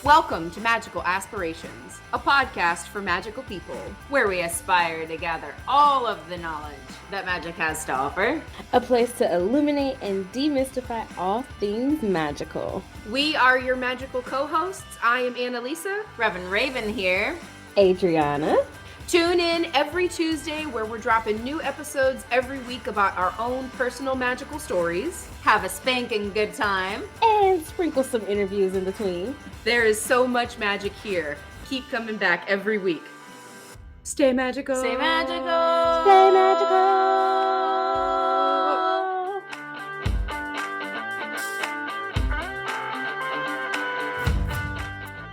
Welcome to Magical Aspirations, a podcast for magical people, where we aspire to gather all of the knowledge that magic has to offer. A place to illuminate and demystify all things magical. We are your magical co-hosts. I am Annalisa. Reverend Raven here. Adriana. Tune in every Tuesday where we're dropping new episodes every week about our own personal magical stories. Have a spanking good time. And sprinkle some interviews in between. There is so much magic here. Keep coming back every week. Stay magical. Stay magical. Stay magical.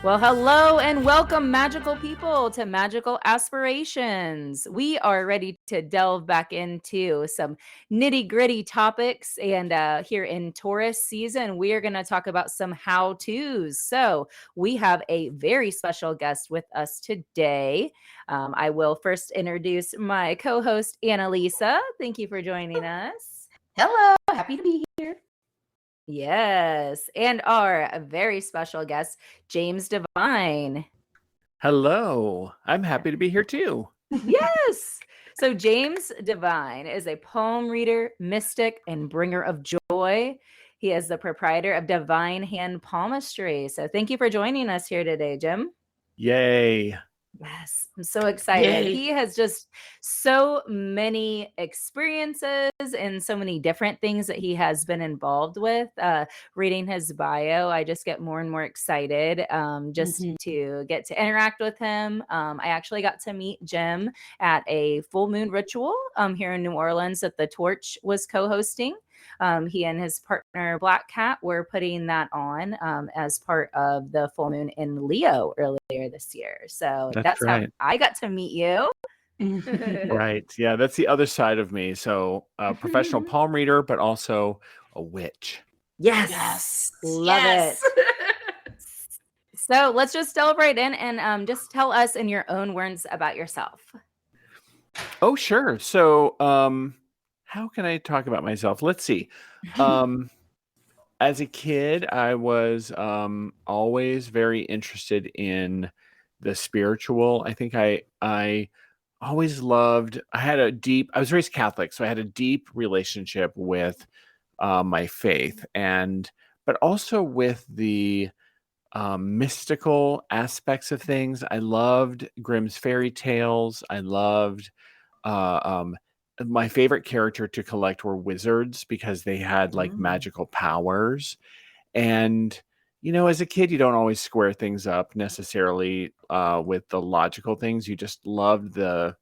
Well, hello and welcome, magical people, to Magical Aspirations. We are ready to delve back into some nitty-gritty topics, and here in Taurus season, we are going to talk about some how-tos. So we have a very special guest with us today. I will first introduce my co-host, Annalisa. Thank you for joining us. Hello, happy to be here. Yes, and our very special guest, James Divine. Hello, I'm happy to be here too. Yes. So James Divine is a poem reader, mystic, and bringer of joy. He is the proprietor of Divine Hand Palmistry. So thank you for joining us here today, Jim. Yay. Yes, I'm so excited. Yay. He has just so many experiences and so many different things that he has been involved with. Reading his bio, I just get more and more excited just to get to interact with him. I actually got to meet Jim at a full moon ritual here in New Orleans that the Torch was co-hosting. He and his partner Black Cat were putting that on as part of the full moon in Leo earlier this year. So that's right. how I got to meet you. Right. Yeah, that's the other side of me. So a professional palm reader, but also a witch. Yes. Love it. So let's just delve right in and just tell us in your own words about yourself. Oh, sure. So how can I talk about myself? Let's see. As a kid, I was always very interested in the spiritual. I think I always loved, I was raised Catholic, so I had a deep relationship with my faith, but also with the mystical aspects of things. I loved Grimm's fairy tales. I loved my favorite character to collect were wizards because they had like magical powers. And, you know, as a kid, you don't always square things up necessarily with the logical things. You just loved the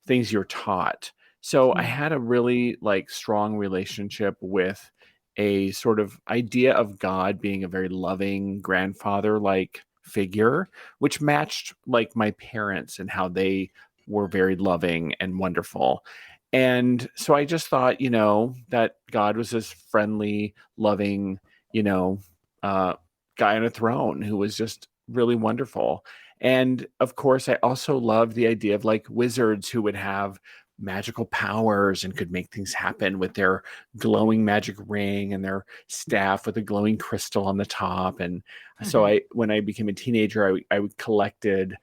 things you're taught. So I had a really like strong relationship with a sort of idea of God being a very loving grandfather-like figure, which matched like my parents and how they were very loving and wonderful. And so I just thought, you know, that God was this friendly, loving, you know, guy on a throne who was just really wonderful. And of course, I also loved the idea of like wizards who would have magical powers and could make things happen with their glowing magic ring and their staff with a glowing crystal on the top. And so when I became a teenager, I collected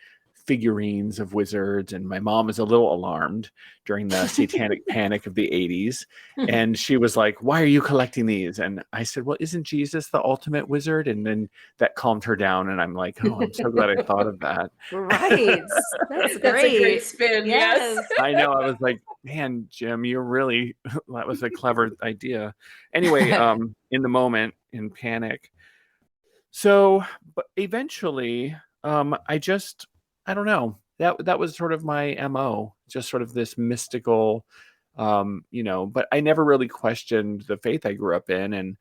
figurines of wizards, and my mom was a little alarmed during the satanic panic of the 80s, and she was like, "Why are you collecting these?" And I said, "Well, isn't Jesus the ultimate wizard?" And then that calmed her down, and I'm like, "Oh, I'm so glad I thought of that." Right. That's great. That's a great spin. Yes. I know. I was like, "Man, Jim, you're really that was a clever idea." Anyway, in the moment, in panic. So, but eventually, I don't know. That was sort of my MO, just sort of this mystical, you know, but I never really questioned the faith I grew up in. And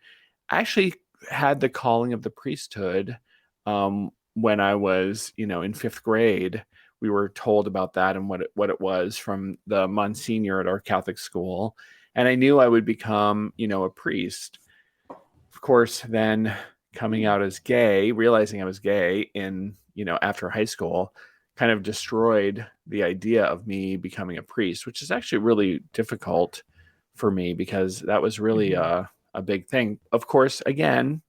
I actually had the calling of the priesthood when I was, you know, in 5th grade. We were told about that and what it was from the Monsignor at our Catholic school. And I knew I would become, you know, a priest. Of course, then coming out as gay, realizing I was gay after high school, kind of destroyed the idea of me becoming a priest, which is actually really difficult for me because that was really a big thing. Of course, again,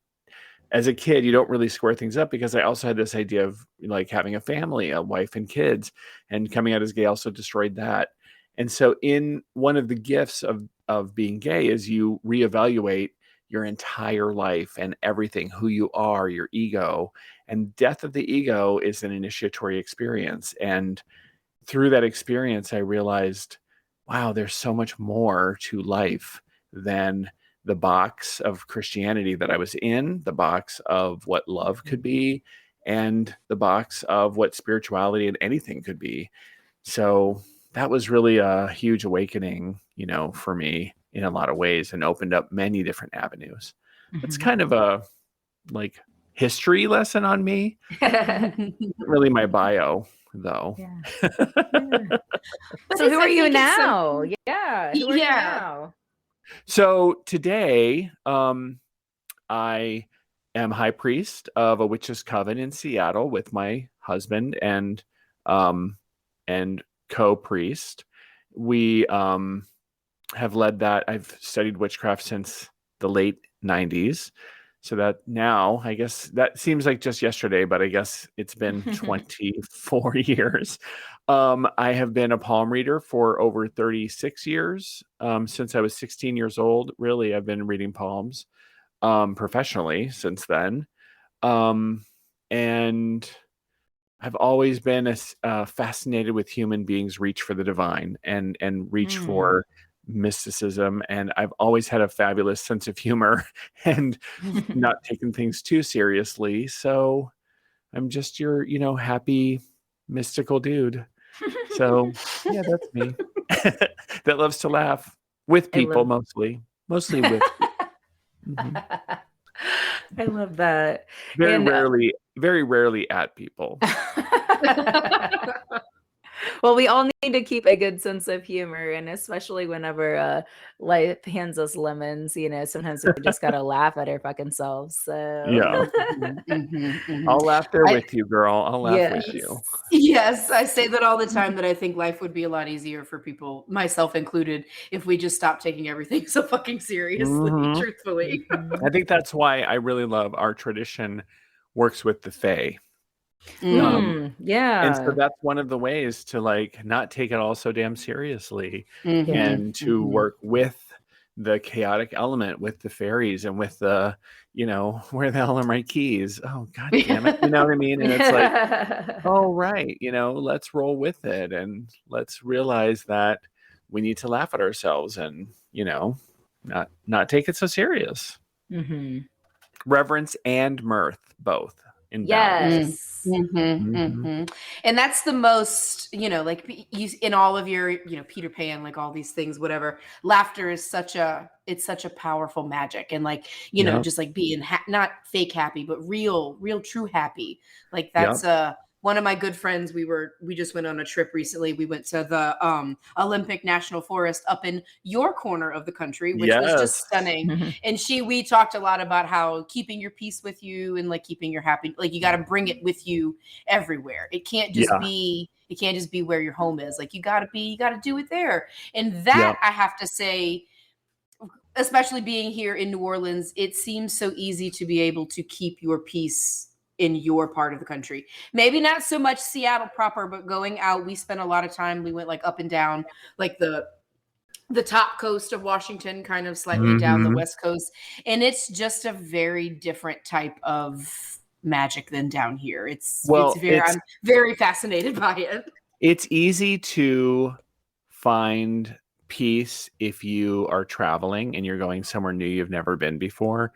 as a kid, you don't really square things up, because I also had this idea of like having a family, a wife and kids, and coming out as gay also destroyed that. And so in one of the gifts of being gay is you reevaluate your entire life and everything, who you are, your ego, and death of the ego is an initiatory experience. And through that experience, I realized, wow, there's so much more to life than the box of Christianity that I was in, the box of what love could be, and the box of what spirituality and anything could be. So that was really a huge awakening, for me in a lot of ways, and opened up many different avenues. It's kind of a like history lesson on me. Really my bio, though. Yeah. So who are you now? Yeah. Who are you now? So today, I am high priest of a witches' coven in Seattle with my husband and co-priest. We have led that. I've studied witchcraft since the late 90s. So that now, I guess that seems like just yesterday, but I guess it's been 24 years. I have been a palm reader for over 36 years. Since I was 16 years old, really, I've been reading palms professionally since then. And I've always been fascinated with human beings reach for the divine and reach for mysticism. And I've always had a fabulous sense of humor and not taken things too seriously. So I'm just your, happy, mystical dude. So yeah, that's me. That loves to laugh with people, mostly with people. I love that. Very rarely at people. Well, we all need to keep a good sense of humor, and especially whenever life hands us lemons, sometimes we just gotta laugh at our fucking selves. So yeah, I'll laugh there with you, girl. I'll laugh with you. Yes, I say that all the time, that I think life would be a lot easier for people, myself included, if we just stopped taking everything so fucking seriously, truthfully. I think that's why I really love our tradition works with the Fae. Yeah. And so that's one of the ways to not take it all so damn seriously, and to work with the chaotic element, with the fairies, and with the, where the hell are my keys? Oh, God damn it. You know what I mean? And it's like, oh, right. Let's roll with it. And let's realize that we need to laugh at ourselves and, not take it so serious. Reverence and mirth, both. Yes. And that's the most, in all of your, Peter Pan, like all these things, whatever. Laughter is such a powerful magic, and just like being not fake happy, but real true happy. Like that's one of my good friends. We just went on a trip recently. We went to the Olympic National Forest up in your corner of the country, which was just stunning. And we talked a lot about how keeping your peace with you and keeping your happy, you got to bring it with you everywhere. It can't just be where your home is. You got to do it there. And that I have to say, especially being here in New Orleans, it seems so easy to be able to keep your peace in your part of the country. Maybe not so much Seattle proper, but going out, we spent a lot of time. We went up and down the top coast of Washington, kind of slightly down the West Coast. And it's just a very different type of magic than down here. I'm very fascinated by it. It's easy to find peace if you are traveling and you're going somewhere new you've never been before.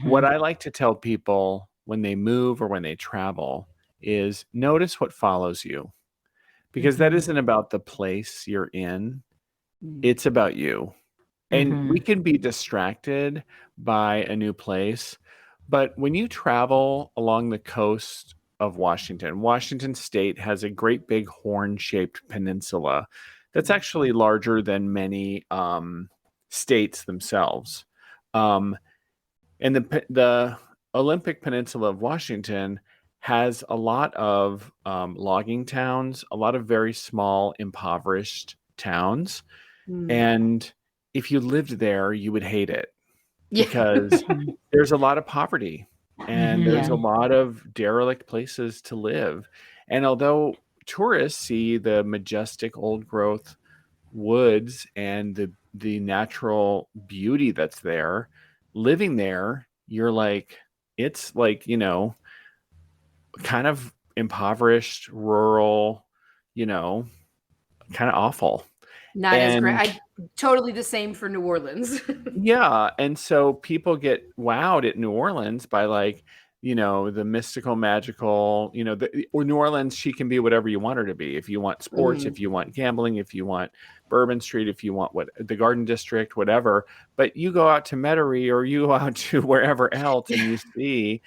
What I like to tell people when they move or when they travel is notice what follows you, because that isn't about the place you're in. It's about you. And we can be distracted by a new place. But when you travel along the coast of Washington State has a great big horn-shaped peninsula that's actually larger than many states themselves. And the Olympic Peninsula of Washington has a lot of logging towns, a lot of very small, impoverished towns. And if you lived there, you would hate it because there's a lot of poverty. and there's Yeah. a lot of derelict places to live. And although tourists see the majestic old growth woods and the natural beauty that's there, living there, you're like, it's like, kind of impoverished, rural, kind of awful. Not as great. I totally the same for New Orleans. Yeah, and so people get wowed at New Orleans by like, the mystical, magical, or New Orleans, she can be whatever you want her to be. If you want sports, if you want gambling, if you want Bourbon Street, if you want the Garden District, whatever. But you go out to Metairie or you go out to wherever else and you see,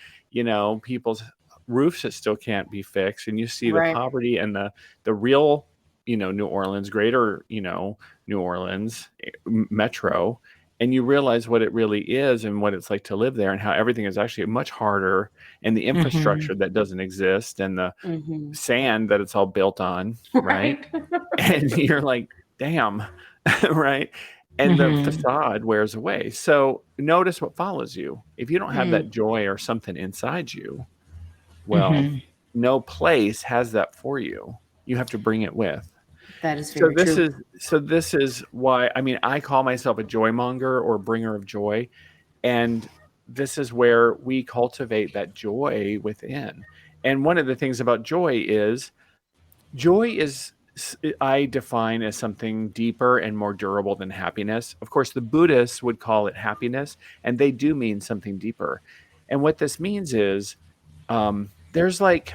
people's roofs that still can't be fixed, and you see the poverty and the real, New Orleans, greater, New Orleans metro, and you realize what it really is and what it's like to live there and how everything is actually much harder, and the infrastructure that doesn't exist and the sand that it's all built on, right? And you're like, damn, right? And the facade wears away. So notice what follows you. If you don't have that joy or something inside you, well, no place has that for you. You have to bring it with. That is very true. This is why, I call myself a joy monger or bringer of joy. And this is where we cultivate that joy within. And one of the things about joy is I define as something deeper and more durable than happiness. Of course, the Buddhists would call it happiness, and they do mean something deeper. And what this means is there's like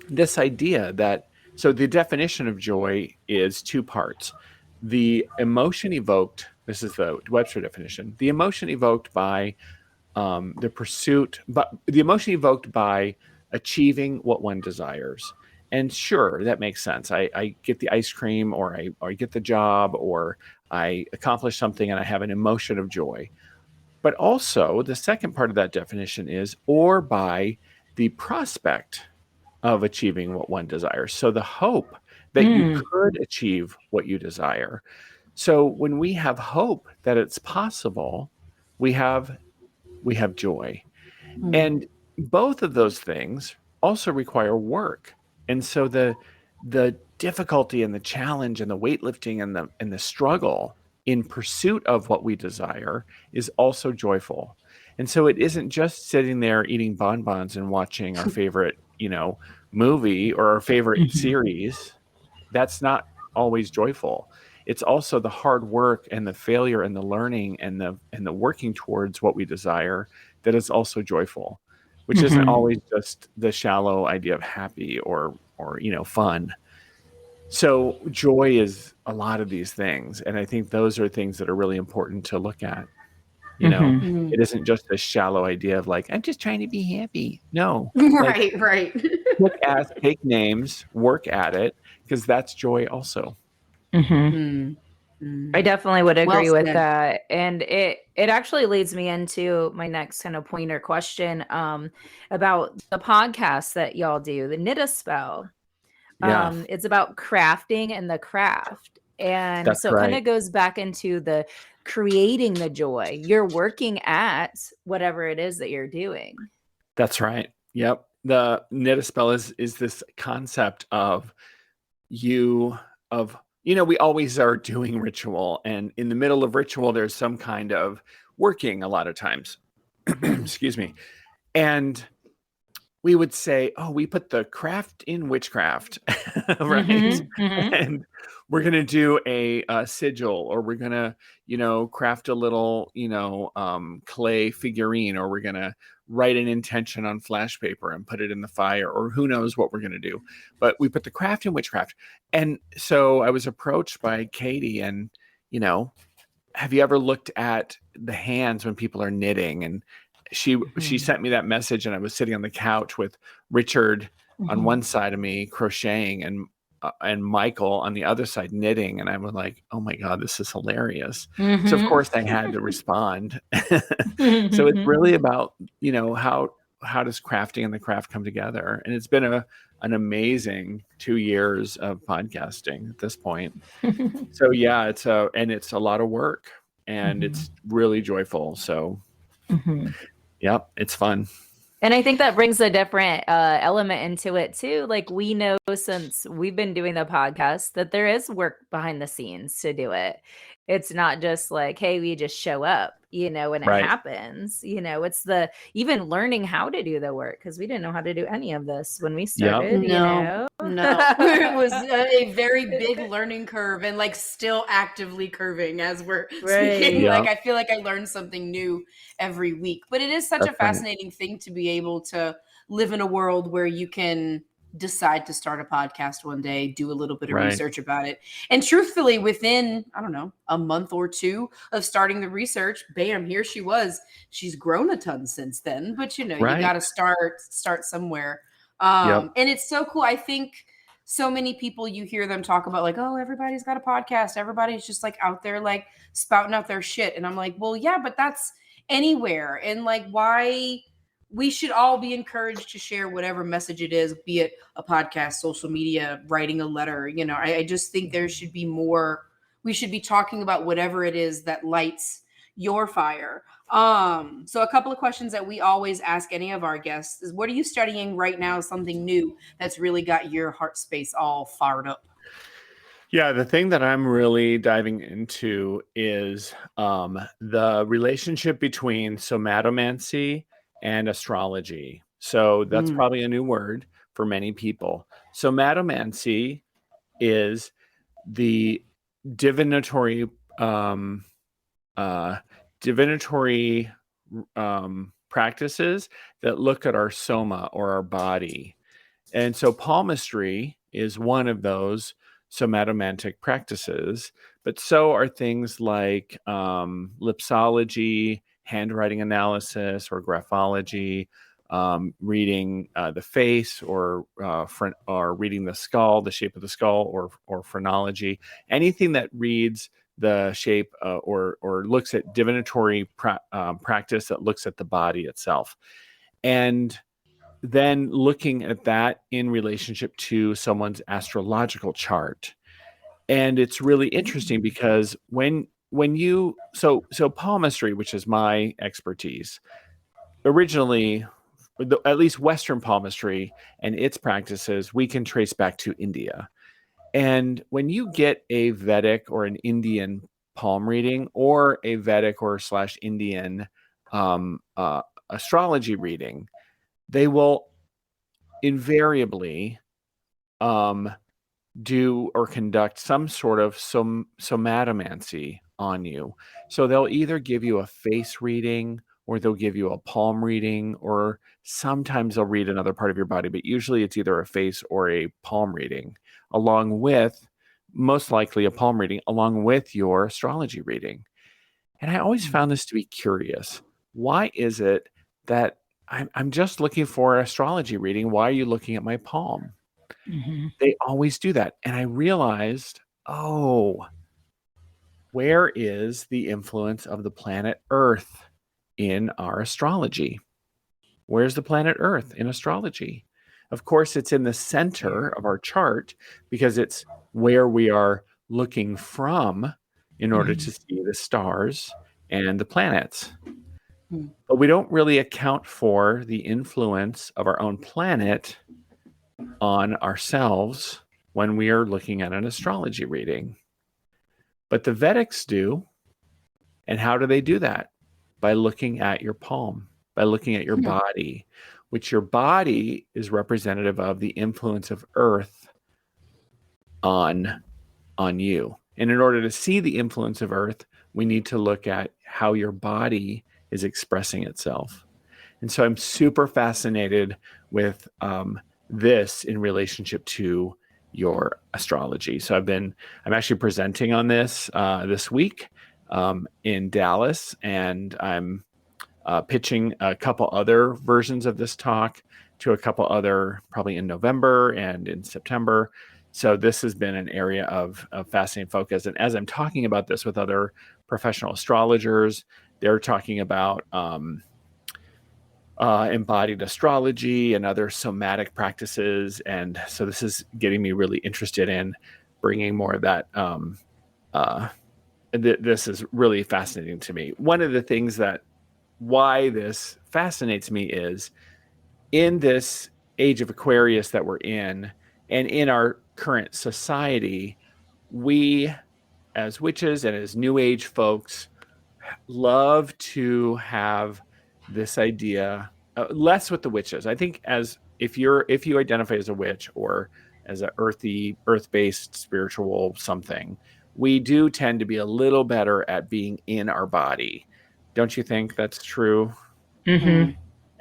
this idea that, so the definition of joy is two parts. The emotion evoked, this is the Webster definition, the emotion evoked by the pursuit, but the emotion evoked by achieving what one desires. And sure, that makes sense. I get the ice cream, or I get the job, or I accomplish something and I have an emotion of joy. But also the second part of that definition is, or by the prospect of achieving what one desires. So the hope that you could achieve what you desire. So when we have hope that it's possible, we have joy. And both of those things also require work. And so the difficulty and the challenge and the weightlifting and the struggle in pursuit of what we desire is also joyful. And so it isn't just sitting there eating bonbons and watching our favorite, movie or our favorite series. That's not always joyful. It's also the hard work and the failure and the learning and the working towards what we desire that is also joyful, which isn't always just the shallow idea of happy or fun. So joy is a lot of these things, and I think those are things that are really important to look at. It isn't just a shallow idea of like, I'm just trying to be happy. No. Right. Take names, work at it, because that's joy also. I definitely would agree with that. And it actually leads me into my next kind of point or question about the podcast that y'all do, the Knit a Spell. Yeah. It's about crafting and the craft. And That's so it kind of goes back into the creating the joy. You're working at whatever it is that you're doing. That's right. Yep. The Knit a Spell is this concept of we always are doing ritual, and in the middle of ritual, there's some kind of working a lot of times. Excuse me. And we would say, oh, we put the craft in witchcraft, right? And we're going to do a sigil, or we're going to, craft a little, clay figurine, or we're going to write an intention on flash paper and put it in the fire, or who knows what we're going to do. But we put the craft in witchcraft. And so I was approached by Katie and, have you ever looked at the hands when people are knitting? And she sent me that message, and I was sitting on the couch with Richard on one side of me crocheting and Michael on the other side knitting. And I was like, oh my God, this is hilarious. So of course I had to respond. So it's really about, how does crafting and the craft come together? And it's been an amazing 2 years of podcasting at this point. So yeah, it's a lot of work, and it's really joyful. So yep, it's fun. And I think that brings a different element into it too. Like we know since we've been doing the podcast that there is work behind the scenes to do it. It's not just like, hey, we just show up, when it Right. happens. It's the even learning how to do the work because we didn't know how to do any of this when we started. No. It was a very big learning curve and like still actively curving as we're speaking. Yep. Like I feel like I learn something new every week, but it is such a fascinating thing to be able to live in a world where you can decide to start a podcast one day, do a little bit of research about it. And truthfully, within, I don't know, a month or two of starting the research, bam, here she was. She's grown a ton since then, but you got to start somewhere. And it's so cool. I think so many people, you hear them talk about like, oh, everybody's got a podcast. Everybody's just like out there, like spouting out their shit. And I'm like, well, yeah, but that's anywhere. And like, why we should all be encouraged to share whatever message it is, be it a podcast, social media, writing a letter. I just think there should be more. We should be talking about whatever it is that lights your fire. So a couple of questions that we always ask any of our guests is, what are you studying right now? Something new that's really got your heart space all fired up? Yeah, the thing that I'm really diving into is the relationship between somatomancy and astrology. So that's probably a new word for many people. Somatomancy is the divinatory practices that look at our soma or our body. And so palmistry is one of those somatomantic practices, but so are things like lipsology, handwriting analysis, or graphology, reading the face, or reading the skull, the shape of the skull, or phrenology. Anything that reads the shape or looks at divinatory practice that looks at the body itself. And then looking at that in relationship to someone's astrological chart. And it's really interesting because when you so palmistry, which is my expertise, originally, at least Western palmistry and its practices, we can trace back to India. And when you get a Vedic or an Indian palm reading, or a Vedic or / Indian astrology reading, they will invariably do or conduct some sort of somatomancy on you. So they'll either give you a face reading, or they'll give you a palm reading, or sometimes they'll read another part of your body, but usually it's either a face or a palm reading, along with, most likely a palm reading, along with your astrology reading. And I always found this to be curious. Why is it that I'm just looking for an astrology reading? Why are you looking at my palm? Mm-hmm. They always do that. And I realized, where is the influence of the planet Earth in our astrology? Where's the planet Earth in astrology? Of course, it's in the center of our chart because it's where we are looking from in order to see the stars and the planets. But we don't really account for the influence of our own planet on ourselves when we are looking at an astrology reading. But the Vedics do. And how do they do that? By looking at your palm, by looking at your body, which your body is representative of the influence of Earth on you. And in order to see the influence of Earth, we need to look at how your body is expressing itself. And so I'm super fascinated with this in relationship to your astrology. So I'm actually presenting on this this week in Dallas, and I'm pitching a couple other versions of this talk to a couple other, probably in November and in September. So this has been an area of fascinating focus. And as I'm talking about this with other professional astrologers, they're talking about embodied astrology and other somatic practices. And so this is getting me really interested in bringing more of that. This is really fascinating to me. One of the things why this fascinates me is in this age of Aquarius that we're in, and in our current society, we as witches and as New Age folks love to have this idea, less with the witches. I think as if you identify as a witch or as an earth-based spiritual something, we do tend to be a little better at being in our body. Don't you think that's true? Mm-hmm.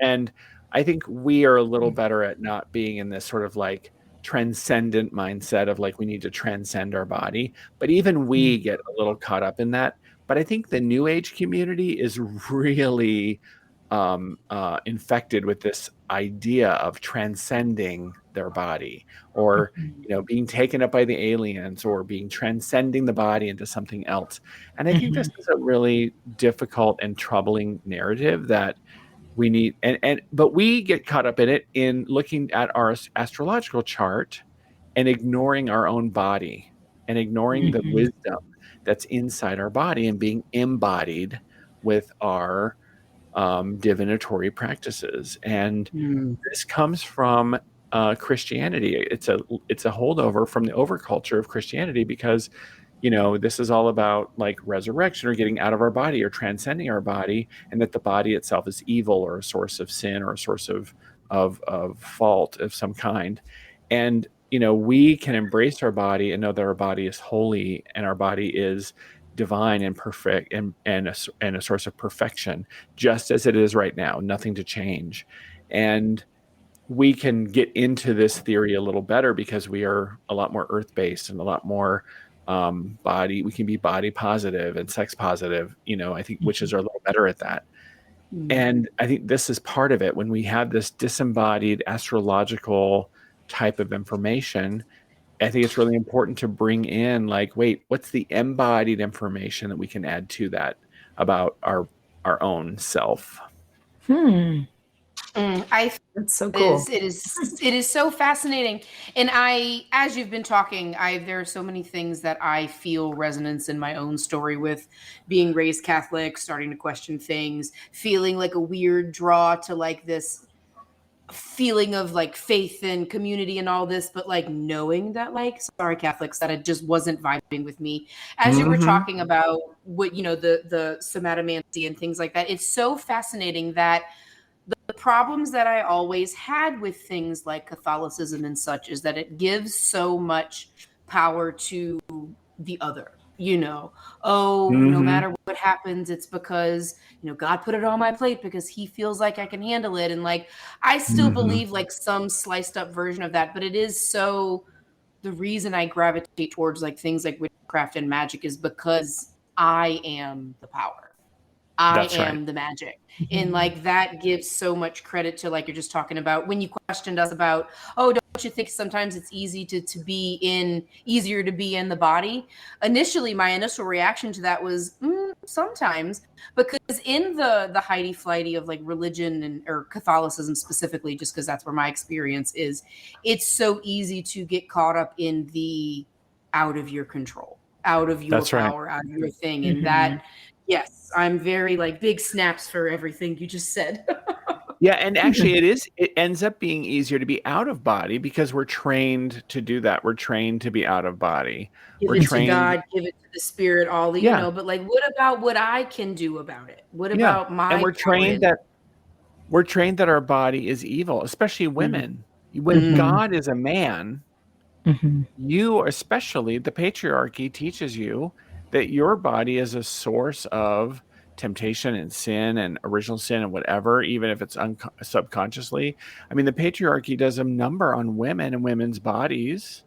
And I think we are a little better at not being in this sort of like transcendent mindset of like we need to transcend our body. But even we get a little caught up in that. But I think the New Age community is really infected with this idea of transcending their body, or being taken up by the aliens, or being transcending the body into something else. And I think this is a really difficult and troubling narrative that we need, but we get caught up in it in looking at our astrological chart and ignoring our own body and ignoring the wisdom that's inside our body and being embodied with our divinatory practices. And this comes from Christianity. It's a holdover from the overculture of Christianity, because this is all about like resurrection or getting out of our body or transcending our body, and that the body itself is evil or a source of sin or a source of fault of some kind. And we can embrace our body and know that our body is holy and our body is divine and perfect and a source of perfection, just as it is right now, nothing to change. And we can get into this theory a little better because we are a lot more earth-based and a lot more we can be body positive and sex positive. I think witches are a little better at that. And I think this is part of it. When we have this disembodied astrological type of information, I think it's really important to bring in like, wait, what's the embodied information that we can add to that about our own self? That's so cool. It is so fascinating. And as you've been talking, there are so many things that I feel resonance in my own story with, being raised Catholic, starting to question things, feeling like a weird draw to like this feeling of like faith and community and all this, but like knowing that like, sorry Catholics, that it just wasn't vibing with me. As you were talking about what, the somatomancy and things like that, it's so fascinating that the problems that I always had with things like Catholicism and such is that it gives so much power to the other, no matter what happens, it's because, God put it on my plate because he feels like I can handle it. And like, I still believe like some sliced up version of that, but it is so, the reason I gravitate towards like things like witchcraft and magic is because I am the power. I am the magic. And like that gives so much credit to, like you're just talking about when you questioned us about, oh, don't you think sometimes it's easier to be in the body? Initially, my initial reaction to that was sometimes, because in the Heidi flighty of like religion or Catholicism specifically, just because that's where my experience is, it's so easy to get caught up in the out of your control, out of your power, out of your thing. And that, yes, I'm very like big snaps for everything you just said. Yeah, and actually it ends up being easier to be out of body because we're trained to do that. We're trained to be out of body. Give it to God, give it to the spirit, all the, but like, what about what I can do about it? What about my and we're trained that our body is evil, especially women. When God is a man, you, especially the patriarchy, teaches you that your body is a source of temptation and sin and original sin and whatever, even if it's subconsciously. I mean, the patriarchy does a number on women and women's bodies.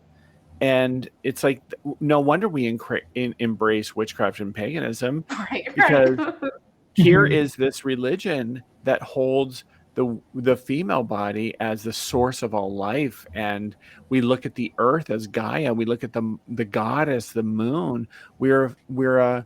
And it's like, no wonder we embrace witchcraft and paganism, because here is this religion that holds the female body as the source of all life, and we look at the earth as Gaia. We look at the goddess, the moon. We're a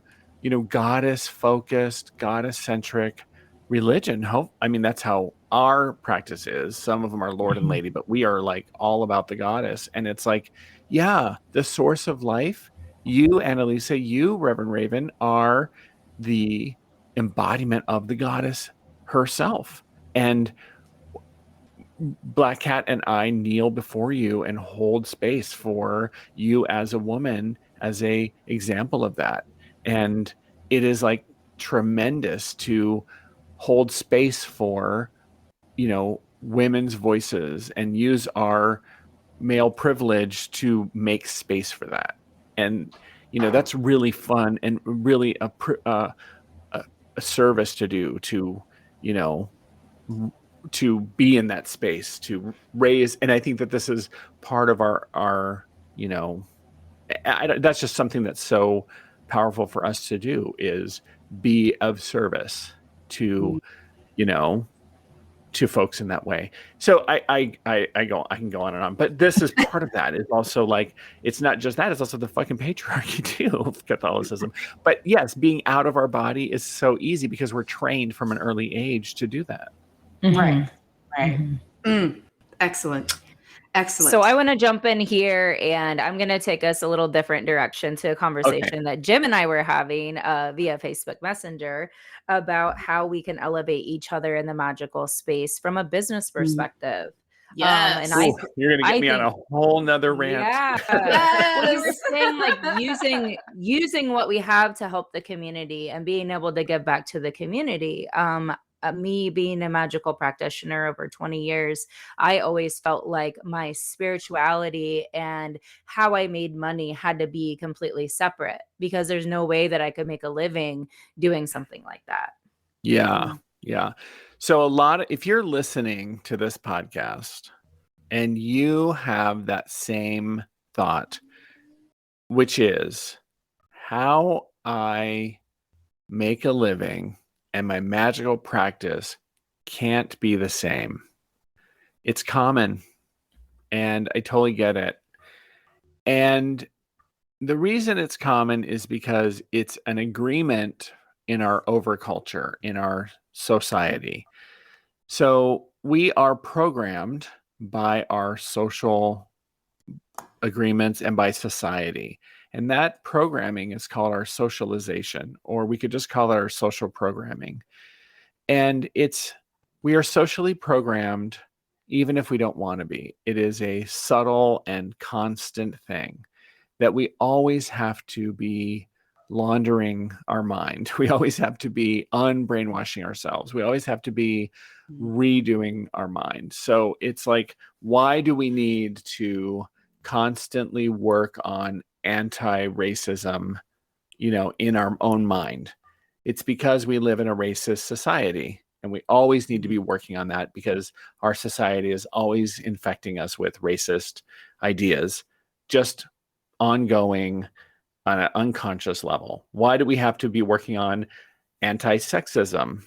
goddess focused, goddess centric religion. I mean, that's how our practice is. Some of them are Lord and Lady, but we are like all about the goddess. And it's like, yeah, the source of life. You, Annalisa, you, Reverend Raven, are the embodiment of the goddess herself. And Black Cat and I kneel before you and hold space for you as a woman, as a example of that. And it is like tremendous to hold space for, women's voices and use our male privilege to make space for that. And, that's really fun and really a service to do to be in that space, to raise. And I think that this is part of our that's just something that's so powerful for us to do, is be of service to, to folks in that way. So I can go on and on, but this is part of that. It's also like, it's not just that, it's also the fucking patriarchy too of Catholicism. But yes, being out of our body is so easy because we're trained from an early age to do that. Right. Excellent. So I want to jump in here, and I'm going to take us a little different direction to a conversation that Jim and I were having via Facebook Messenger about how we can elevate each other in the magical space from a business perspective. Yes. You're going to get me on a whole nother rant. Yeah. Yes. Well, you were saying like using what we have to help the community and being able to give back to the community. Me being a magical practitioner over 20 years, I always felt like my spirituality and how I made money had to be completely separate, because there's no way that I could make a living doing something like that. Yeah. Yeah. So if you're listening to this podcast and you have that same thought, which is how I make a living and my magical practice can't be the same. It's common, and I totally get it. And the reason it's common is because it's an agreement in our overculture, in our society. So we are programmed by our social agreements and by society. And that programming is called our socialization, or we could just call it our social programming. And we are socially programmed even if we don't want to be. It is a subtle and constant thing that we always have to be laundering our mind. We always have to be unbrainwashing ourselves. We always have to be redoing our mind. So it's like, why do we need to constantly work on anti-racism, in our own mind? It's because we live in a racist society, and we always need to be working on that because our society is always infecting us with racist ideas, just ongoing on an unconscious level. Why do we have to be working on anti-sexism?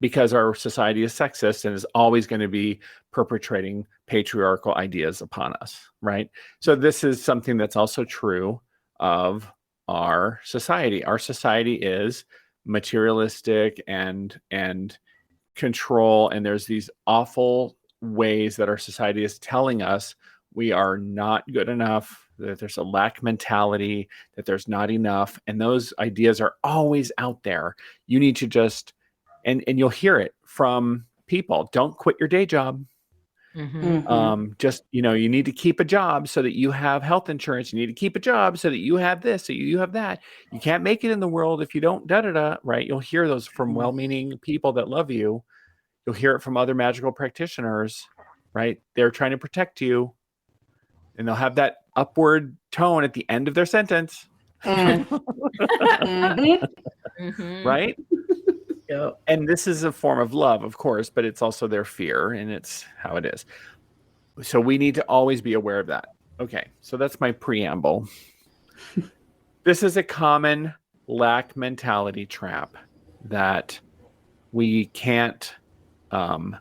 Because our society is sexist and is always going to be perpetrating patriarchal ideas upon us, right? So this is something that's also true of our society. Our society is materialistic and control, and there's these awful ways that our society is telling us we are not good enough, that there's a lack mentality, that there's not enough, and those ideas are always out there. You need to just and you'll hear it from people. Don't quit your day job. Just, you need to keep a job so that you have health insurance. You need to keep a job so that you have this, so you have that. You can't make it in the world if you don't right? You'll hear those from well-meaning people that love you. You'll hear it from other magical practitioners, right? They're trying to protect you, and they'll have that upward tone at the end of their sentence. Right? And this is a form of love, of course, but it's also their fear, and it's how it is. So we need to always be aware of that. Okay, so that's my preamble. This is a common lack mentality trap that we can't, and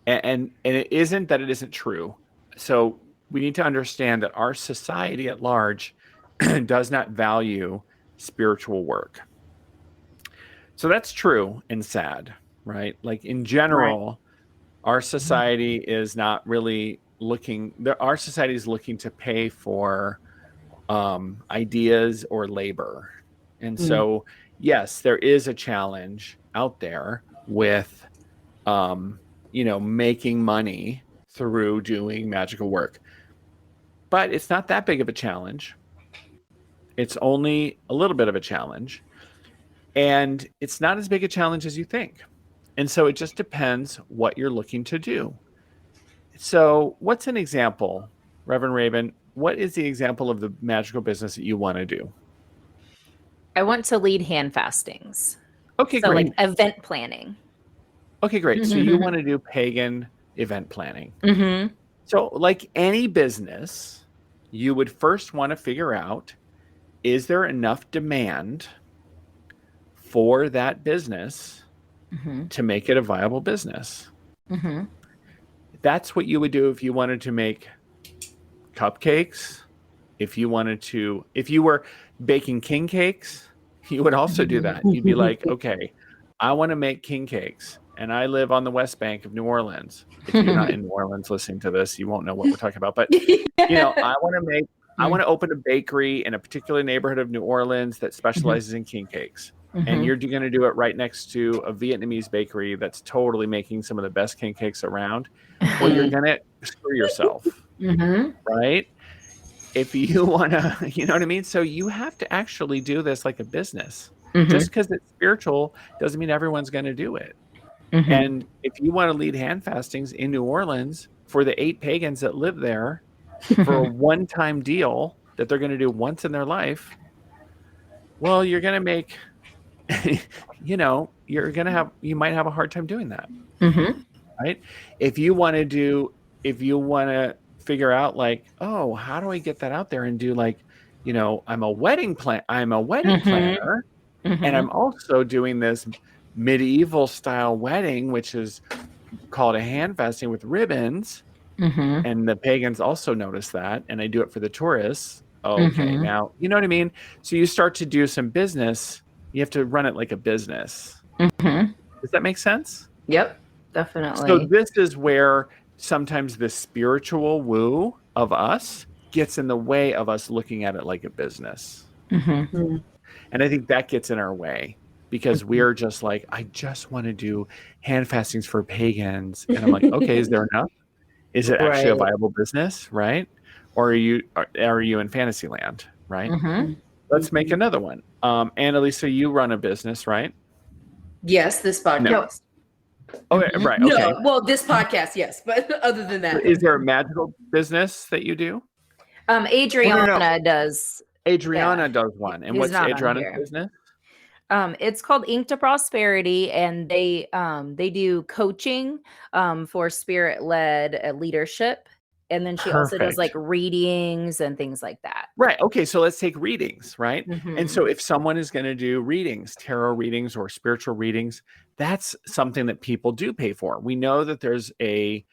it isn't that it isn't true. So we need to understand that our society at large does not value spiritual work. So that's true and sad, right? Like in general, our society is not really our society is looking to pay for ideas or labor. And so, yes, there is a challenge out there with, making money through doing magical work. But it's not that big of a challenge. It's only a little bit of a challenge. And it's not as big a challenge as you think. And so it just depends what you're looking to do. So what's an example, Reverend Raven? What is the example of the magical business that you want to do? I want to lead hand fastings. Okay, So great. like event planning. Okay, great. So you want to do pagan event planning. Mm-hmm. So like any business, you would first want to figure out, is there enough demand for that business to make it a viable business? Mm-hmm. That's what you would do if you wanted to make cupcakes. If you were baking king cakes, you would also do that. You'd be like, okay, I want to make king cakes, and I live on the West Bank of New Orleans. If you're not in New Orleans listening to this, you won't know what we're talking about. But I want to open a bakery in a particular neighborhood of New Orleans that specializes in king cakes. And you're going to do it right next to a Vietnamese bakery that's totally making some of the best king cakes around. Well, you're going to screw yourself, right? If you want to, you know what I mean? So you have to actually do this like a business. Just because it's spiritual doesn't mean everyone's going to do it. And if you want to lead hand fastings in New Orleans for the 8 pagans that live there for a one-time deal that they're going to do once in their life, well, you're going to make, you might have a hard time doing that. Right? If you want to figure out like, oh, how do I get that out there and do like, I'm a wedding planner, and I'm also doing this medieval style wedding, which is called a hand fasting with ribbons. And the pagans also notice that, and I do it for the tourists. Okay, now, you know what I mean? So you start to do some business. You have to run it like a business. Does that make sense? Yep, definitely. So this is where sometimes the spiritual woo of us gets in the way of us looking at it like a business. And I think that gets in our way because we're just like, I just want to do hand fastings for pagans. And I'm like, okay, is there enough? Is it actually a viable business, right? Or are you in fantasy land, right? Let's make another one. Annalisa, you run a business, right? Yes, this podcast. Okay, right. No, Okay. well, this podcast, yes, but other than that, Is there a magical business that you do? Adriana does. Adriana does one. And what's Adriana's business? It's called Ink to Prosperity, and they do coaching for spirit-led leadership. And then she also does like readings and things like that. Right. Okay. So let's take readings, right? And so if someone is going to do readings, tarot readings or spiritual readings, that's something that people do pay for. We know that there's a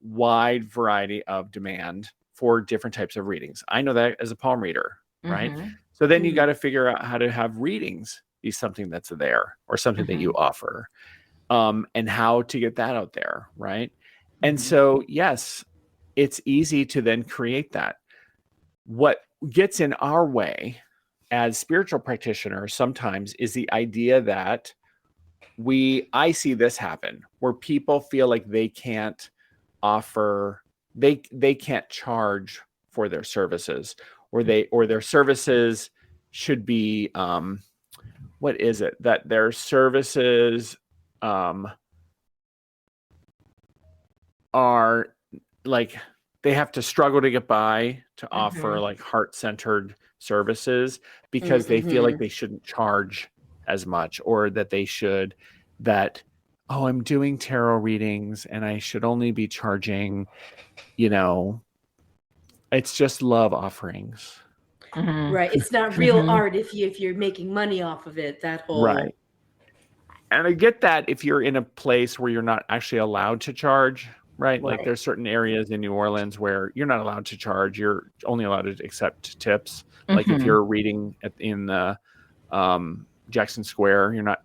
wide variety of demand for different types of readings. I know that as a palm reader, right? So then you got to figure out how to have readings be something that's there or something that you offer, and how to get that out there, right? And so, yes, it's easy to then create that. What gets in our way as spiritual practitioners sometimes is the idea that I see this happen where people feel like they can't offer, they can't charge for their services, or their services should be, what is it? That their services are like they have to struggle to get by to offer like heart-centered services because they feel like they shouldn't charge as much, or that I'm doing tarot readings and I should only be charging, it's just love offerings. Right. It's not real art if you're making money off of it. That whole right. And I get that if you're in a place where you're not actually allowed to charge. Right. Like there's certain areas in New Orleans where you're not allowed to charge. You're only allowed to accept tips. Like if you're reading in the Jackson Square, you're not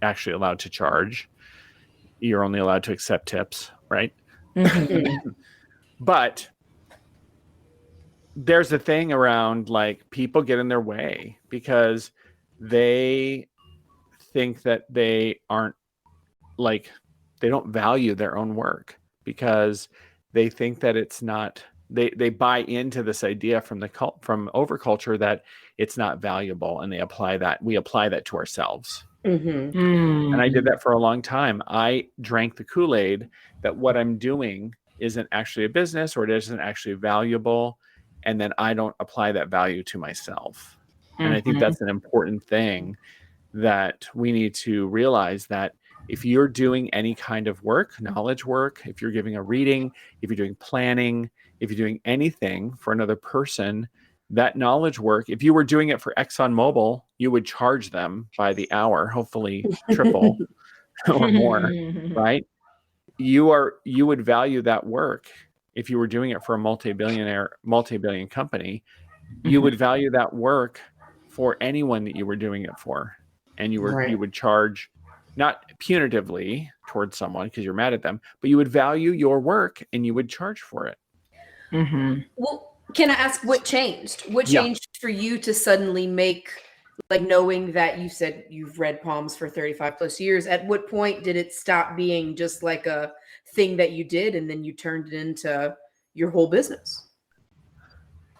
actually allowed to charge. You're only allowed to accept tips. Right. But there's a thing around like people get in their way because they think that they aren't like, they don't value their own work. Because they think that it's not, they buy into this idea from overculture that it's not valuable, and we apply that to ourselves. Mm-hmm. And I did that for a long time. I drank the Kool-Aid that what I'm doing isn't actually a business, or it isn't actually valuable, and then I don't apply that value to myself. And I think that's an important thing that we need to realize, that if you're doing any kind of work, knowledge work, if you're giving a reading, if you're doing planning, if you're doing anything for another person, that knowledge work, if you were doing it for ExxonMobil, you would charge them by the hour, hopefully triple or more, right? You would value that work. If you were doing it for a multi-billion company, you would value that work for anyone that you were doing it for. And you would charge, not punitively towards someone because you're mad at them, but you would value your work and you would charge for it. Well, can I ask what changed? What changed for you to suddenly make, like, knowing that you said you've read palms for 35 plus years, at what point did it stop being just like a thing that you did and then you turned it into your whole business?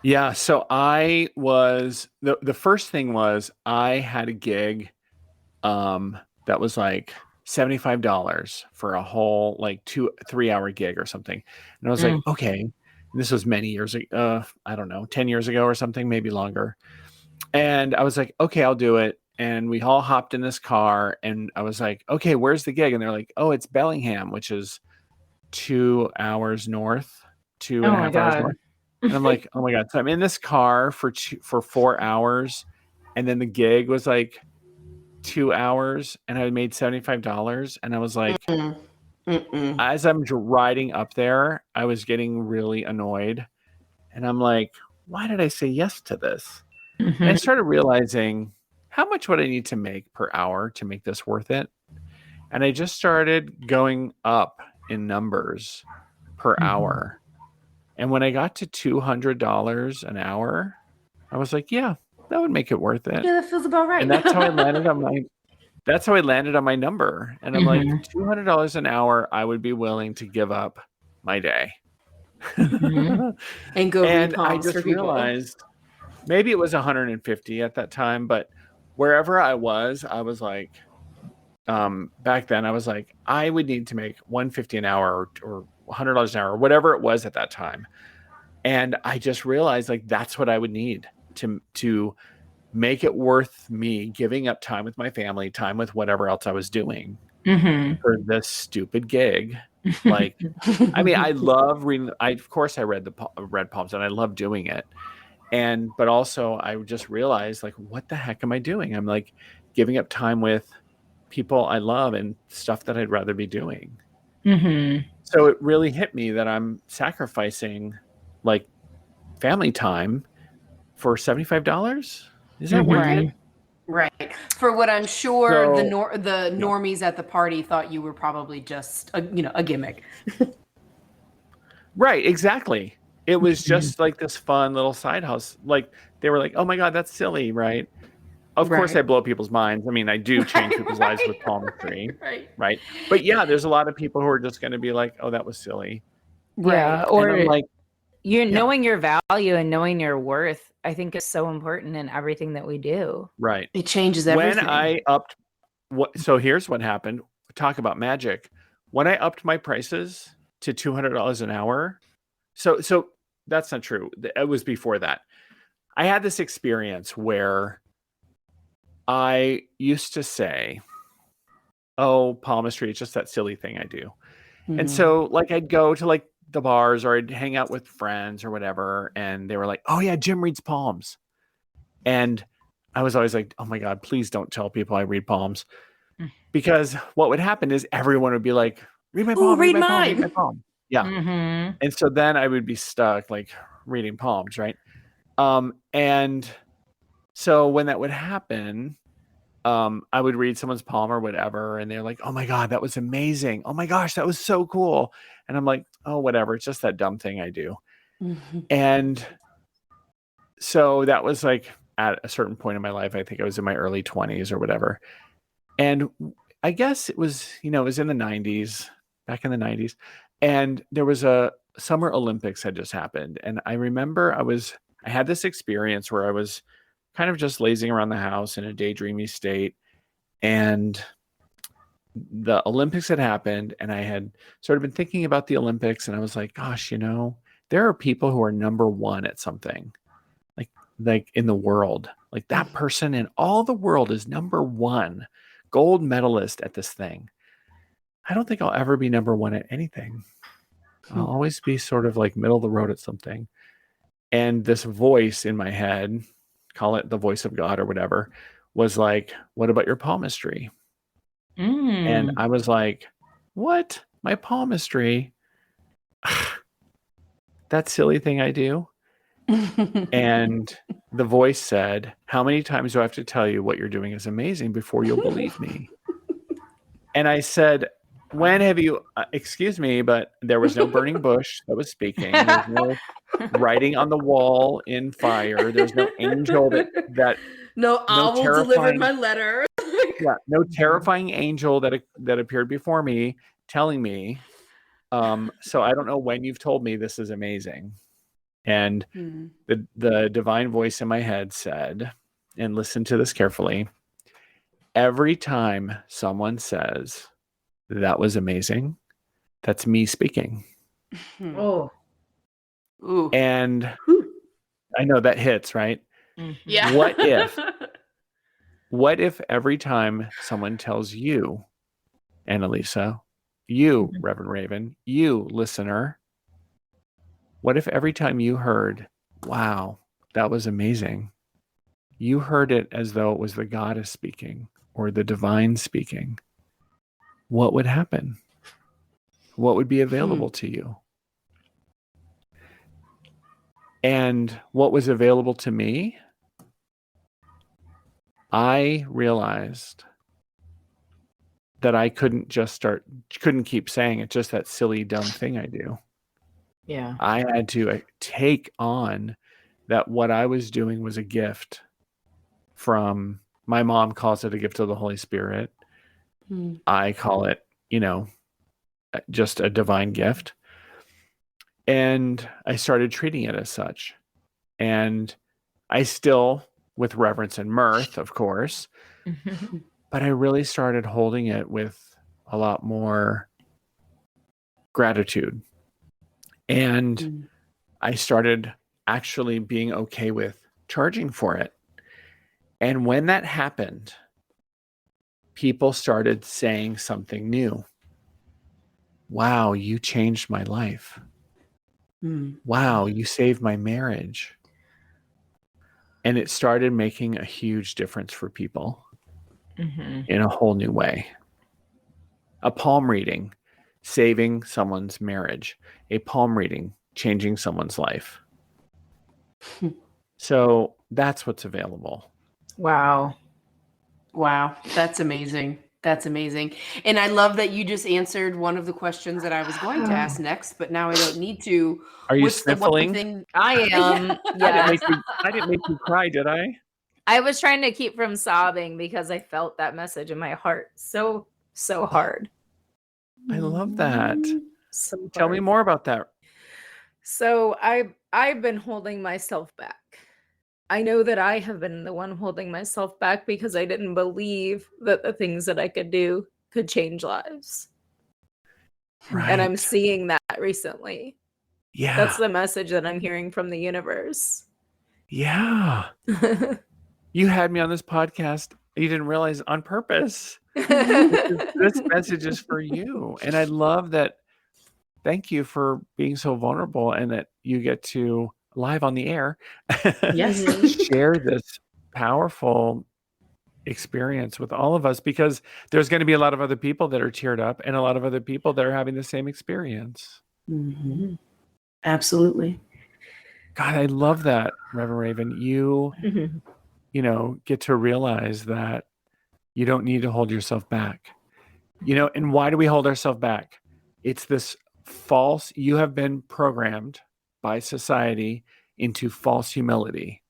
Yeah. So I was, the first thing was I had a gig that was like $75 for a whole like 2-3 hour gig or something. And I was like, okay, this was many years ago, I don't know, 10 years ago or something, maybe longer. And I was like, okay, I'll do it. And we all hopped in this car, and I was like, okay, where's the gig? And they're like, oh, it's Bellingham, which is 2 hours north, 2.5 hours north. And I'm like, oh my God. So I'm in this car for 4 hours. And then the gig was like 2 hours, and I made $75. And I was like, as I'm riding up there, I was getting really annoyed. And I'm like, why did I say yes to this? And I started realizing, how much would I need to make per hour to make this worth it? And I just started going up in numbers per hour. And when I got to $200 an hour, I was like, yeah, that would make it worth it. Yeah, that feels about right. And that's how I landed on my number. And I'm like, $200 an hour, I would be willing to give up my day. And go read palms. I just for people. realized, maybe it was 150 at that time, but wherever I was like, back then I was like, I would need to make $150 an hour or $100 an hour, or whatever it was at that time. And I just realized, like, that's what I would need to make it worth me giving up time with my family, time with whatever else I was doing for this stupid gig. Like, I mean, I love reading. Of course I read palms, and I love doing it. But also I just realized, like, what the heck am I doing? I'm like giving up time with people I love and stuff that I'd rather be doing. So it really hit me that I'm sacrificing like family time for $75. Is that worth it? Right. For what I'm sure the normies at the party thought you were probably just a gimmick. Right. Exactly. It was just like this fun little side house. Like, they were like, oh my God, that's silly. Right. Of course I blow people's minds. I mean, I do change people's lives with palmistry. Right. But yeah, there's a lot of people who are just going to be like, oh, that was silly. Yeah. Or and I'm like, knowing your value and knowing your worth, I think, is so important in everything that we do. Right. It changes everything. When I upped, so here's what happened. Talk about magic. When I upped my prices to $200 an hour, so that's not true. It was before that. I had this experience where I used to say, oh, palmistry, it's just that silly thing I do. And so, like, I'd go to like the bars, or I'd hang out with friends or whatever, and they were like, oh yeah, Jim reads palms. And I was always like, oh my God, please don't tell people I read palms. Because what would happen is everyone would be like, read my palm, read my palm, read my palm. Yeah. And so then I would be stuck like reading palms, right? And so when that would happen, I would read someone's palm or whatever, and they're like, oh my God, that was amazing. Oh my gosh, that was so cool. And I'm like, oh, whatever. It's just that dumb thing I do. And so that was like at a certain point in my life. I think I was in my early 20s or whatever. And I guess it was, it was in the 90s, back in the 90s. And there was a Summer Olympics had just happened, and I remember I had this experience where I was kind of just lazing around the house in a daydreamy state, and the Olympics had happened, and I had sort of been thinking about the Olympics, and I was like, gosh, there are people who are number one at something, like in the world. Like that person in all the world is number one, gold medalist at this thing. I don't think I'll ever be number one at anything. I'll always be sort of like middle of the road at something. And this voice in my head, call it the voice of God or whatever, was like, what about your palmistry? And I was like, what? My palmistry? That silly thing I do? And the voice said, how many times do I have to tell you what you're doing is amazing before you'll believe me? And I said, when have you, excuse me, but there was no burning bush that was speaking. There's no writing on the wall in fire. There's no angel that no owl delivered my letter. Yeah, no terrifying angel that appeared before me telling me. So I don't know when you've told me this is amazing. And the divine voice in my head said, and listen to this carefully, every time someone says that was amazing, that's me speaking. Ooh. And I know that hits, right? Yeah. What if every time someone tells you, Annalisa, you, Reverend Raven, you, listener, what if every time you heard, wow, that was amazing, you heard it as though it was the goddess speaking or the divine speaking? What would happen? What would be available to you? And what was available to me, I realized that I couldn't keep saying it, just that silly, dumb thing I do. Yeah. I had to take on that what I was doing was a gift from, my mom calls it a gift of the Holy Spirit. I call it, just a divine gift. And I started treating it as such. And I still, with reverence and mirth, of course, but I really started holding it with a lot more gratitude. And I started actually being okay with charging for it. And when that happened, people started saying something new. Wow, you changed my life. Wow, you saved my marriage. And it started making a huge difference for people in a whole new way. A palm reading, saving someone's marriage. A palm reading, changing someone's life. So that's what's available. Wow. That's amazing. That's amazing. And I love that you just answered one of the questions that I was going to ask next, but now I don't need to. Are you What's the one sniffling? thing? I am. I Yes. didn't make you cry, did I? I was trying to keep from sobbing because I felt that message in my heart so hard. I love that. So hard. Tell me more about that. So I've been holding myself back. I know that I have been the one holding myself back because I didn't believe that the things that I could do could change lives. Right. And I'm seeing that recently. Yeah. That's the message that I'm hearing from the universe. Yeah. You had me on this podcast. You didn't realize, on purpose. This message is for you. And I love that. Thank you for being so vulnerable and that you get to, live on the air, share this powerful experience with all of us, because there's going to be a lot of other people that are teared up and a lot of other people that are having the same experience. Absolutely. God, I love that, Reverend Raven. You get to realize that you don't need to hold yourself back. And why do we hold ourselves back? It's this false, you have been programmed by society into false humility.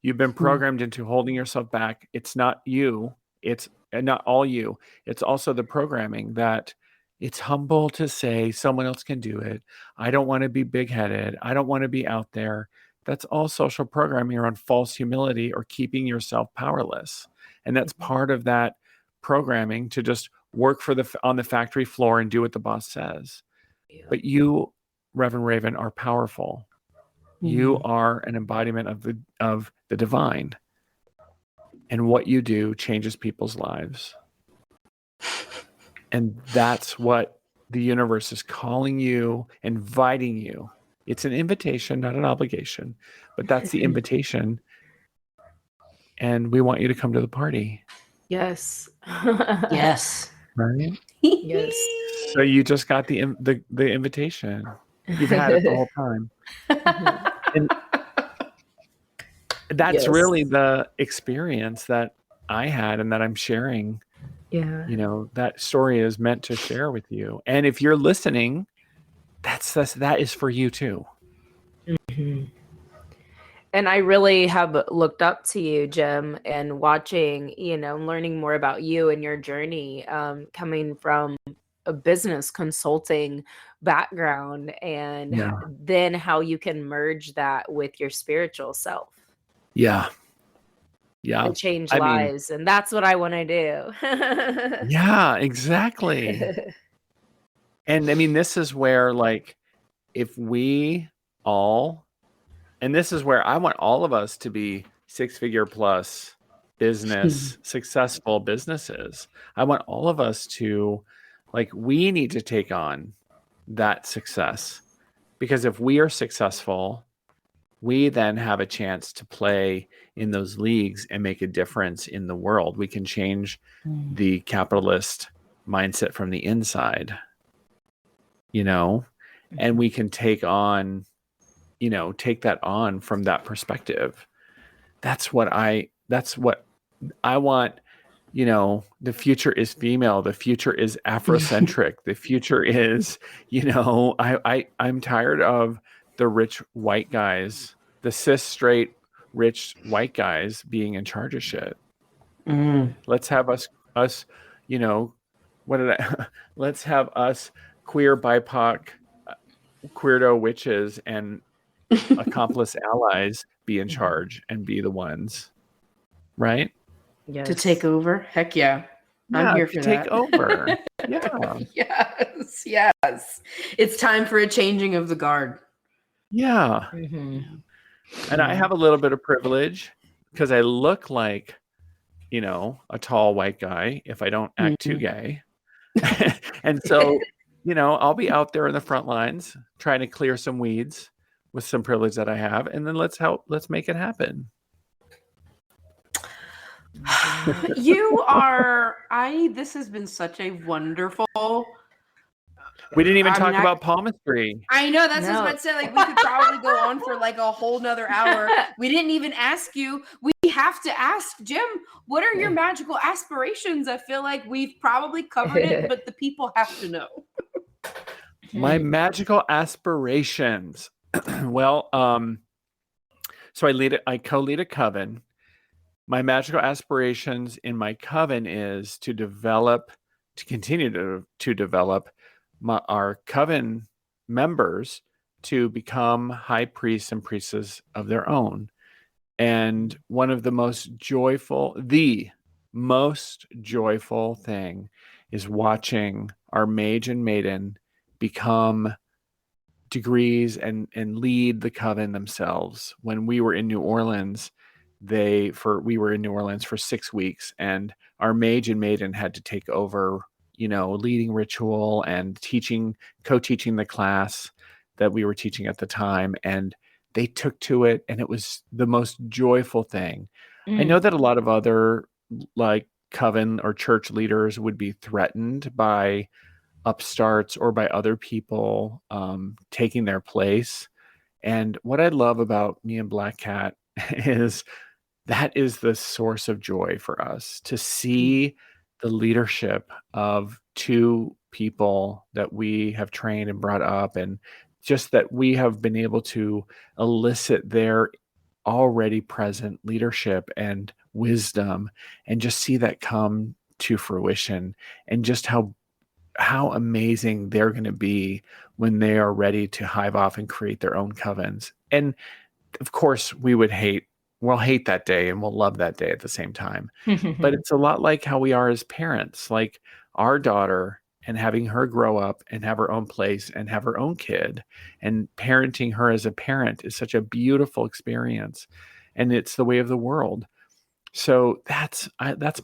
You've been programmed into holding yourself back. It's not you. It's not all you. It's also the programming that It's humble to say someone else can do it. I don't want to be big-headed. I don't want to be out there. That's all social programming around false humility or keeping yourself powerless. And that's part of that programming, to just work on the factory floor and do what the boss says. Yeah. But you, Reverend Raven, are powerful. You are an embodiment of the divine. And what you do changes people's lives. And that's what the universe is calling you, inviting you. It's an invitation, not an obligation, but that's the invitation. And we want you to come to the party. Yes. Yes. Right? Yes. So you just got the invitation. You've had it the whole time. And that's really the experience that I had and that I'm sharing. Yeah. You know, that story is meant to share with you. And if you're listening, that is for you too. Mm-hmm. And I really have looked up to you, Jim, and watching, learning more about you and your journey, coming from a business consulting background, and then how you can merge that with your spiritual self. Yeah. Yeah. And change lives. And that's what I want to do. Yeah, exactly. And this is where, like, if we all, and this is where I want all of us to be 6-figure plus business, successful businesses. I want all of us to, like, we need to take on that success, because if we are successful, we then have a chance to play in those leagues and make a difference in the world. We can change the capitalist mindset from the inside, and we can take that on from that perspective. That's what I want. The future is female. The future is Afrocentric. The future is, I'm tired of the rich white guys, the cis straight rich white guys being in charge of shit. Let's have us, let's have us queer, BIPOC, queerdo witches and accomplice allies be in charge and be the ones, right? Yes. To take over. Heck yeah. I'm here for to take over. Yeah. Yes. It's time for a changing of the guard. Yeah. And I have a little bit of privilege because I look like, a tall white guy if I don't act too gay. And so, I'll be out there in the front lines trying to clear some weeds with some privilege that I have. And then let's make it happen. This has been such a wonderful. We didn't even talk about palmistry. I know, that's what I was about to say. Like, we could probably go on for like a whole nother hour. We didn't even ask you. We have to ask, Jim, what are your magical aspirations? I feel like we've probably covered it, but the people have to know. My magical aspirations. Well, so I co-lead a coven. My magical aspirations in my coven is to continue to develop our coven members to become high priests and priestesses of their own. And one of the most joyful thing is watching our mage and maiden become degrees and lead the coven themselves. When we were in New Orleans, we were in New Orleans for 6 weeks, and our mage and maiden had to take over, leading ritual and co-teaching the class that we were teaching at the time. And they took to it, and it was the most joyful thing. I know that a lot of other like coven or church leaders would be threatened by upstarts or by other people taking their place. And what I love about me and Black Cat is that is the source of joy for us, to see the leadership of 2 people that we have trained and brought up, and just that we have been able to elicit their already present leadership and wisdom, and just see that come to fruition, and just how how amazing they're going to be when they are ready to hive off and create their own covens. And of course, we'll hate that day and we'll love that day at the same time. But it's a lot like how we are as parents, like our daughter, and having her grow up and have her own place and have her own kid, and parenting her as a parent is such a beautiful experience. And it's the way of the world. So that's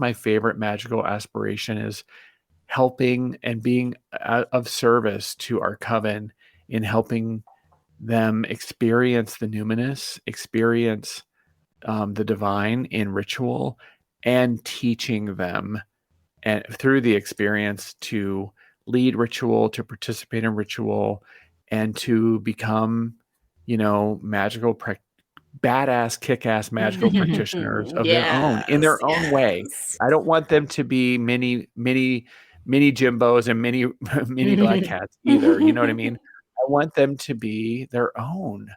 my favorite magical aspiration, is helping and being of service to our coven in helping them experience the numinous, experience the divine in ritual, and teaching them and through the experience to lead ritual, to participate in ritual, and to become, magical badass, kick-ass magical practitioners of their own, in their own way. I don't want them to be mini Jimbos and mini Black Cats either. You know what I mean? I want them to be their own,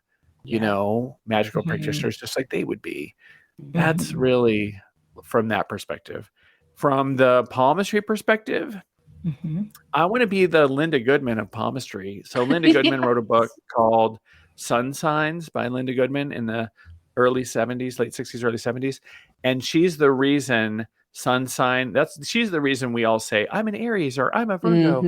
magical practitioners, just like they would be. That's really from that perspective. From the palmistry perspective, I want to be the Linda Goodman of palmistry. So Linda Goodman wrote a book called Sun Signs by Linda Goodman in the early 70s, late 60s, early 70s. And she's the reason she's the reason we all say, I'm an Aries or I'm a Virgo.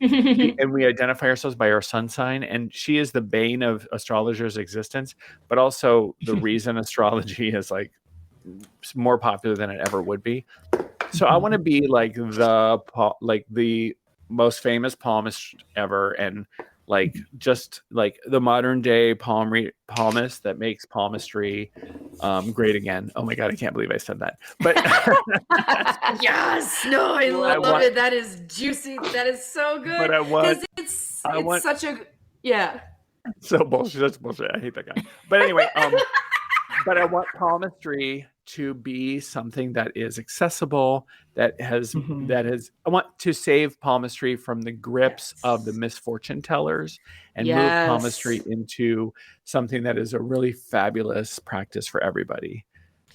And we identify ourselves by our sun sign. And she is the bane of astrologers' existence, but also the reason astrology is like more popular than it ever would be. So I want to be like the most famous palmist ever, and like just like the modern day palmist that makes palmistry great again. Oh my God, I can't believe I said that. But yes, no, I love it. That is juicy. That is so good. But I want such a so bullshit. That's bullshit. I hate that guy. But anyway, but I want palmistry to be something that is accessible, I want to save palmistry from the grips of the misfortune tellers and move palmistry into something that is a really fabulous practice for everybody.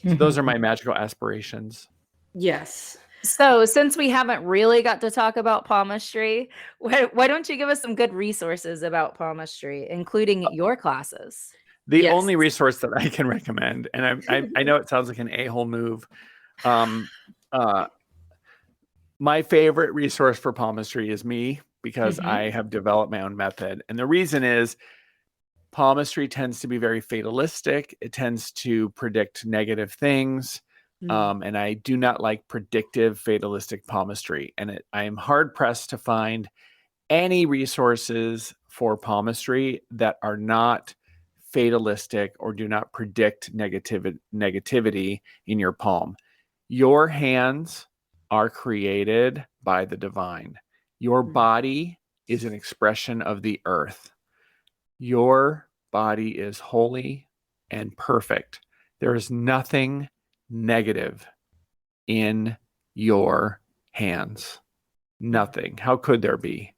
So those are my magical aspirations. Yes. So since we haven't really got to talk about palmistry, why don't you give us some good resources about palmistry, including your classes? The only resource that I can recommend, and I know it sounds like an a-hole move, my favorite resource for palmistry is me, because I have developed my own method. And the reason is palmistry tends to be very fatalistic. It tends to predict negative things. And I do not like predictive fatalistic palmistry. And I am hard pressed to find any resources for palmistry that are not fatalistic or do not predict negativity in your palm. Your hands are created by the divine. Your body is an expression of the earth. Your body is holy and perfect. There is nothing negative in your hands. Nothing. How could there be?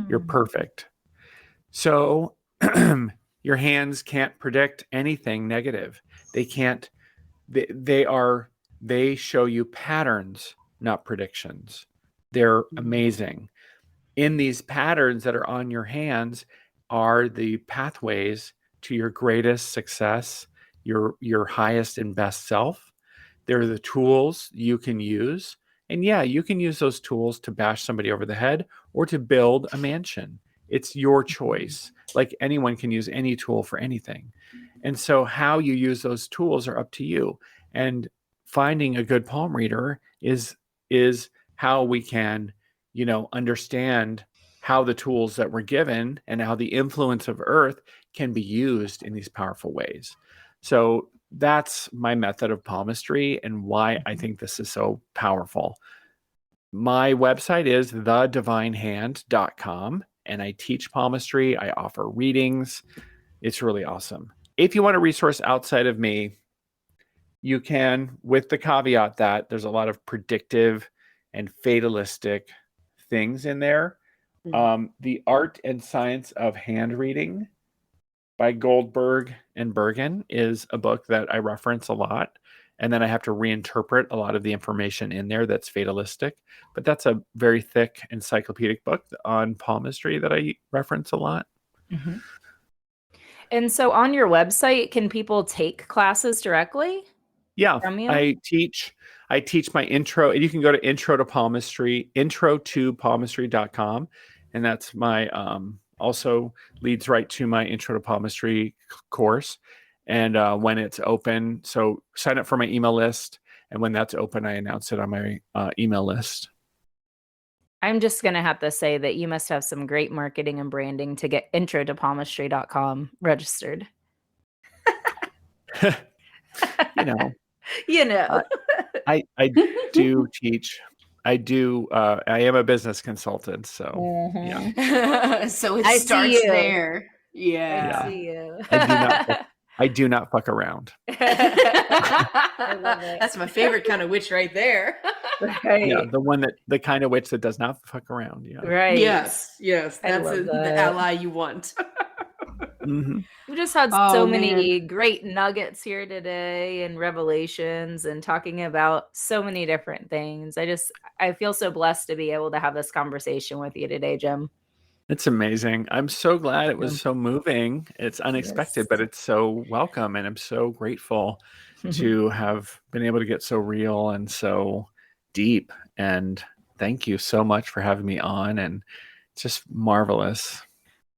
You're perfect. So your hands can't predict anything negative. They can't. They show you patterns, not predictions. They're amazing. In these patterns that are on your hands are the pathways to your greatest success, your highest and best self. They're the tools you can use. And yeah, you can use those tools to bash somebody over the head or to build a mansion. It's your choice. Like anyone can use any tool for anything. And so how you use those tools are up to you. And finding a good palm reader is how we can, understand how the tools that we're given and how the influence of Earth can be used in these powerful ways. So that's my method of palmistry and why I think this is so powerful. My website is thedivinehand.com, and I teach palmistry. I offer readings. It's really awesome. If you want a resource outside of me, you can, with the caveat that there's a lot of predictive and fatalistic things in there. The Art and Science of Hand Reading by Goldberg and Bergen is a book that I reference a lot. and then I have to reinterpret a lot of the information in there that's fatalistic. But that's a very thick encyclopedic book on palmistry that I reference a lot. Mm-hmm. And so on your website, can people take classes directly? Yeah, From you? I teach my intro. You can go to intro to palmistry.com, and that's my also leads right to my intro to palmistry course. And when it's open, so sign up for my email list, and when that's open, I announce it on my email list. I'm just going to have to say that you must have some great marketing and branding to get intro to palmistry.com registered. You know, I do teach. I am a business consultant, so yeah. So it I starts see you. there. Yeah. I see you. I do not fuck around. I love it. That's my favorite kind of witch right there. Right. Yeah, the kind of witch that does not fuck around. Yeah. Right. Yes. I That's love the that. ally you want. Mm-hmm. We just had Oh, so man. many great nuggets here today and revelations and talking about so many different things. I feel so blessed to be able to have this conversation with you today, Jim. It's amazing. I'm so glad it was so moving. It's unexpected, but it's so welcome. And I'm so grateful to have been able to get so real and so deep. And thank you so much for having me on. And it's just marvelous.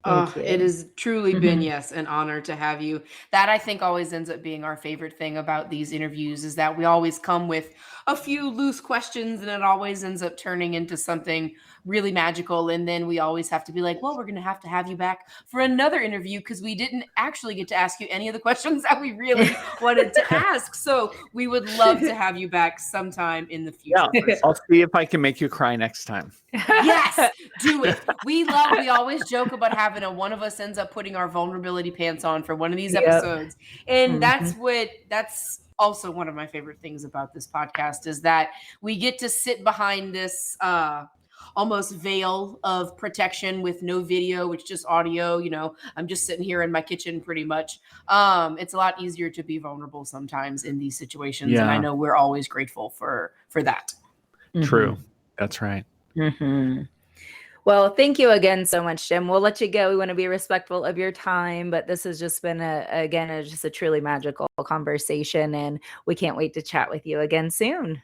It has truly been, yes, an honor to have you. That I think always ends up being our favorite thing about these interviews is that we always come with a few loose questions and it always ends up turning into something really magical. And then we always have to be like, well, we're going to have you back for another interview because we didn't actually get to ask you any of the questions that we really wanted to ask. So we would love to have you back sometime in the future. Yeah, I'll see if I can make you cry next time. Yes, do it. We always joke about having one of us ends up putting our vulnerability pants on for one of these episodes. And that's also one of my favorite things about this podcast is that we get to sit behind this almost veil of protection with no video, which just audio. You know, I'm just sitting here in my kitchen pretty much. It's a lot easier to be vulnerable sometimes in these situations. Yeah. And I know we're always grateful for that. True. That's right. Mm-hmm. Well, thank you again so much, Jim. We'll let you go. We want to be respectful of your time, but this has just been just a truly magical conversation, and we can't wait to chat with you again soon.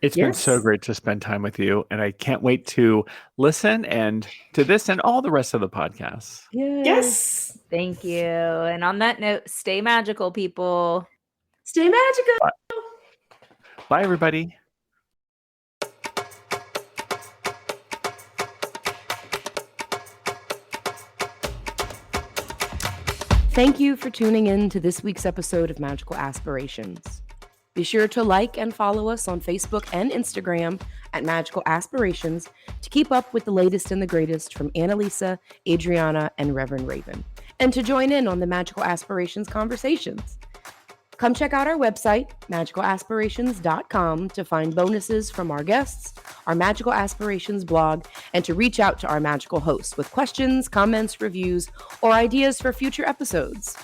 It's been so great to spend time with you, and I can't wait to listen and to this and all the rest of the podcasts. Yes. Thank you. And on that note, stay magical, people. Stay magical. Bye everybody. Thank you for tuning in to this week's episode of Magical Aspirations. Be sure to like and follow us on Facebook and Instagram at Magical Aspirations to keep up with the latest and the greatest from Annalisa, Adriana, and Reverend Raven, and to join in on the Magical Aspirations conversations. Come check out our website, magicalaspirations.com, to find bonuses from our guests, our Magical Aspirations blog, and to reach out to our magical hosts with questions, comments, reviews, or ideas for future episodes.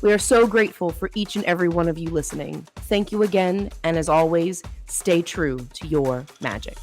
We are so grateful for each and every one of you listening. Thank you again, and as always, stay true to your magic.